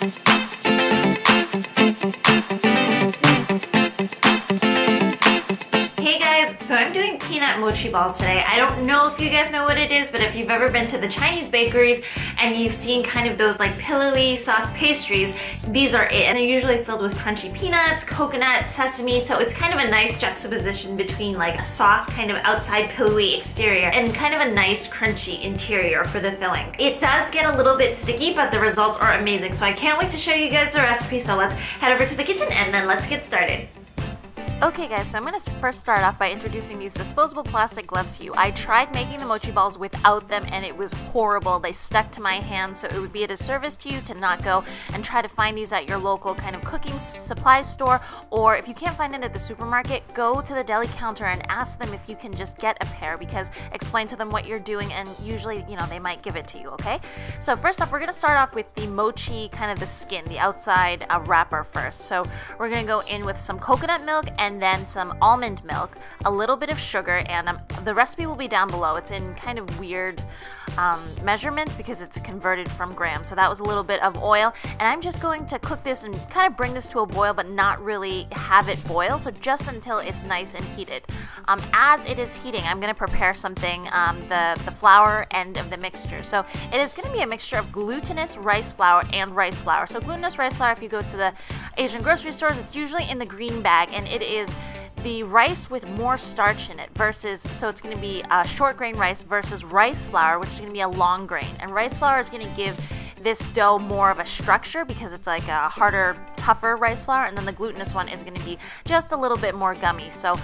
Hey guys, so I'm doing peanut mochi balls today. I don't know if you guys know what it is, but if you've ever been to the Chinese bakeries and you've seen kind of those like pillowy soft pastries, these are it. And they're usually filled with crunchy peanuts, coconut, sesame, so it's kind of a nice juxtaposition between like a soft kind of outside pillowy exterior and kind of a nice crunchy interior for the filling. It does get a little bit sticky, but the results are amazing, so I can't wait to show you guys the recipe. So let's head over to the kitchen and then let's get started. Okay guys, so I'm going to first start off by introducing these disposable plastic gloves to you. I tried making the mochi balls without them and it was horrible. They stuck to my hands, so it would be a disservice to you to not go and try to find these at your local kind of cooking supplies store, or if you can't find it at the supermarket, go to the deli counter and ask them if you can just get a pair, because explain to them what you're doing and usually, they might give it to you, okay? So first off, we're going to start off with the mochi, kind of the skin, the outside wrapper first. So we're going to go in with some coconut milk and then some almond milk, a little bit of sugar, and the recipe will be down below. It's in kind of weird measurements because it's converted from grams. So that was a little bit of oil, and I'm just going to cook this and kind of bring this to a boil, but not really have it boil, so just until it's nice and heated. As it is heating, I'm going to prepare something, the flour end of the mixture. So it is going to be a mixture of glutinous rice flour and rice flour. So glutinous rice flour, if you go to the Asian grocery stores, it's usually in the green bag, and it is the rice with more starch in it so it's going to be short grain rice versus rice flour, which is going to be a long grain. And rice flour is going to give this dough more of a structure because it's like a harder, tougher rice flour, and then the glutinous one is going to be just a little bit more gummy. So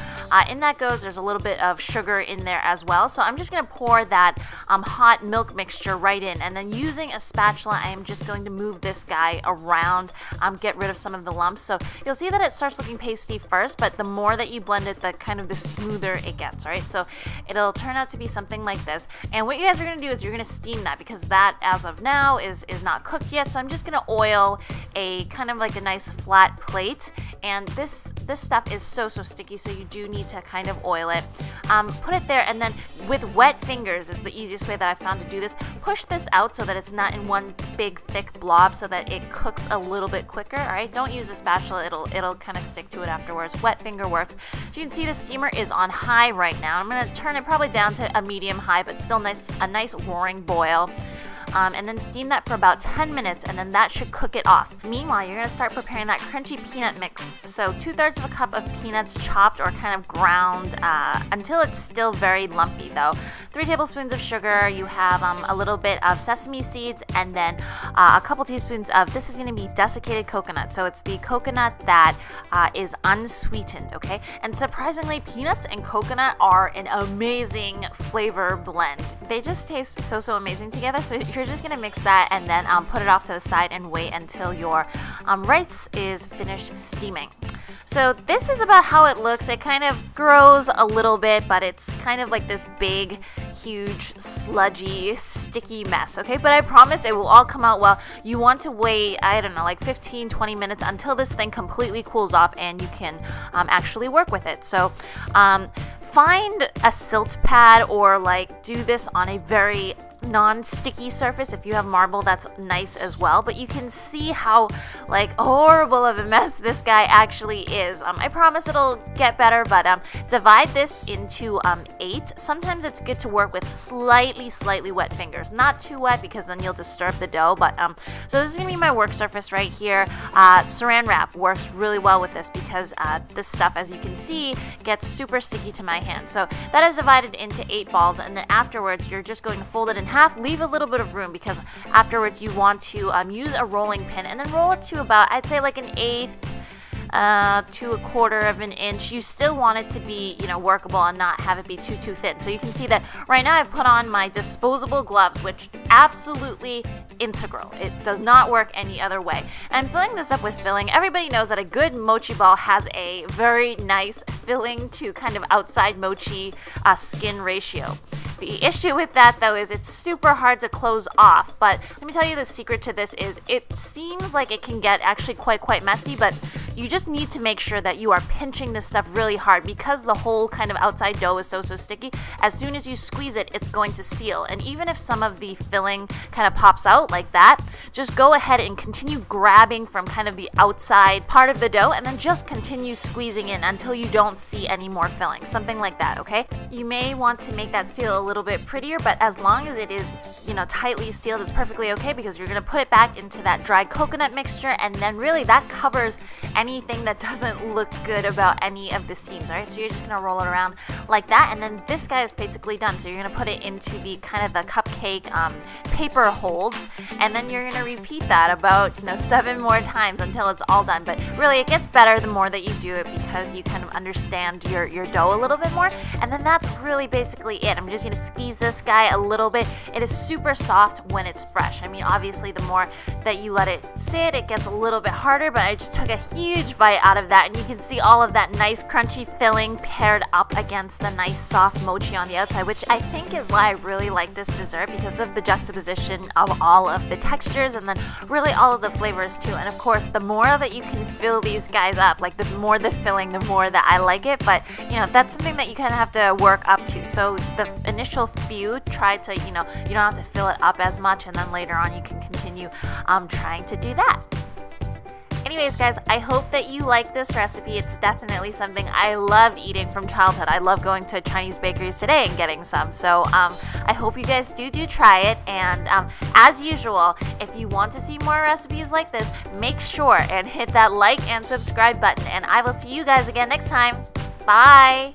in that there's a little bit of sugar in there as well. So I'm just going to pour that hot milk mixture right in, and then using a spatula, I am just going to move this guy around, get rid of some of the lumps. So you'll see that it starts looking pasty first, but the more that you blend it, the smoother it gets, right? So it'll turn out to be something like this. And what you guys are going to do is you're going to steam that, because that, as of now, is not cooked yet. So I'm just going to oil a kind of like a nice flat plate, and this stuff is so sticky, so you do need to kind of oil it. Put it there, and then with wet fingers is the easiest way that I've found to do this. Push this out so that it's not in one big thick blob, so that it cooks a little bit quicker. All right, don't use a spatula, it'll kind of stick to it afterwards. Wet finger works. So you can see the steamer is on high right now. I'm going to turn it probably down to a medium high, but still a nice roaring boil. And then steam that for about 10 minutes, and then that should cook it off. Meanwhile, you're going to start preparing that crunchy peanut mix. So 2/3 of a cup of peanuts, chopped or kind of ground until it's still very lumpy though. 3 tablespoons of sugar. You have a little bit of sesame seeds, and then a couple teaspoons of, this is going to be desiccated coconut. So it's the coconut that is unsweetened, okay? And surprisingly, peanuts and coconut are an amazing flavor blend. They just taste so amazing together. So you're just going to mix that and then put it off to the side and wait until your rice is finished steaming. So this is about how it looks. It kind of grows a little bit, but it's kind of like this big, huge, sludgy, sticky mess, okay? But I promise it will all come out well. You want to wait, I don't know, like 15-20 minutes until this thing completely cools off and you can actually work with it. So find a silt pad, or like do this on a very non-sticky surface. If you have marble, that's nice as well, but you can see how like horrible of a mess this guy actually is. I promise it'll get better, but divide this into 8. Sometimes it's good to work with slightly wet fingers, not too wet because then you'll disturb the dough. But so this is gonna be my work surface right here. Saran wrap works really well with this because this stuff, as you can see, gets super sticky to my hand. So that is divided into 8 balls, and then afterwards you're just going to fold it in half, leave a little bit of room, because afterwards you want to use a rolling pin and then roll it to about, I'd say like 1/8 to 1/4 of an inch. You still want it to be, workable and not have it be too thin. So you can see that right now I've put on my disposable gloves, which absolutely integral. It does not work any other way. And I'm filling this up with filling. Everybody knows that a good mochi ball has a very nice filling to kind of outside mochi skin ratio. The issue with that though is it's super hard to close off, but let me tell you the secret to this is it seems like it can get actually quite messy, but you just need to make sure that you are pinching this stuff really hard because the whole kind of outside dough is so sticky. As soon as you squeeze it, it's going to seal. And even if some of the filling kind of pops out like that, just go ahead and continue grabbing from kind of the outside part of the dough and then just continue squeezing in until you don't see any more filling. Something like that, okay? You may want to make that seal a little bit prettier, but as long as it is, tightly sealed, it's perfectly okay because you're gonna put it back into that dried coconut mixture, and then really that covers anything that doesn't look good about any of the seams, all right? So you're just gonna roll it around like that, and then this guy is basically done. So you're gonna put it into the kind of the cupcake paper holds, and then you're gonna repeat that about 7 more times until it's all done. But really, it gets better the more that you do it because you kind of understand your dough a little bit more. And then that's really basically it. I'm just gonna squeeze this guy a little bit. It is super soft when it's fresh. I mean, obviously, the more that you let it sit, it gets a little bit harder, but I just took a huge bite out of that, and you can see all of that nice crunchy filling paired up against the nice soft mochi on the outside, which I think is why I really like this dessert, because of the juxtaposition of all of the textures and then really all of the flavors too. And of course, the more that you can fill these guys up, like the more the filling, the more that I like it. But that's something that you kind of have to work up to. So the initial few, try to, you don't have to fill it up as much, and then later on you can continue trying to do that. Anyways, guys, I hope that you like this recipe. It's definitely something I loved eating from childhood. I love going to Chinese bakeries today and getting some. So I hope you guys do try it. And as usual, if you want to see more recipes like this, make sure and hit that like and subscribe button. And I will see you guys again next time. Bye!